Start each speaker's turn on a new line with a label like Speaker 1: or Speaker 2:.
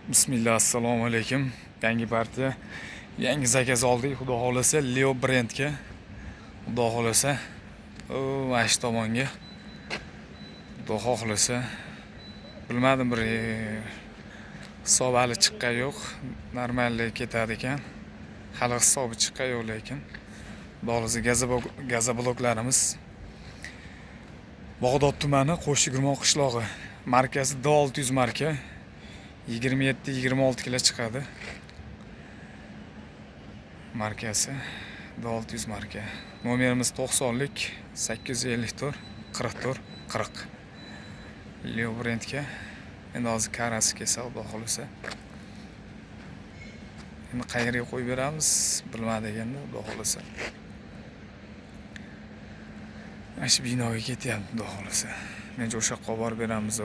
Speaker 1: Bismillah, assalomu alaykum. Yangi partiya, yangi zakaz oldik. Xudo xolasa Leo brendga. Xudo xolasa mana shu tomonga. Xudo xohlasa bilmadim, bir hisob hali chiqqan yo'q. Normallik ketadi ekan. Hali hisobi chiqqan yo'q, lekin xudo xolasa gazobloklarimiz Bog'dod tumani Qo'shigirmon qishlog'i. Markasi D600 marka. 27-26 kilo chiqadi. Markasi D600 marka. Nomerimiz 90lik 854 44 40. Leo brendga. Endi hozir karasi kelsa, xudo xolasa. Endi qayerga qo'yib beramiz, bilmadik endi, xudo xolasa. Mana shu binoga ketyapti, xudo xolasa. Men o'sha yoqqa borib beramiz.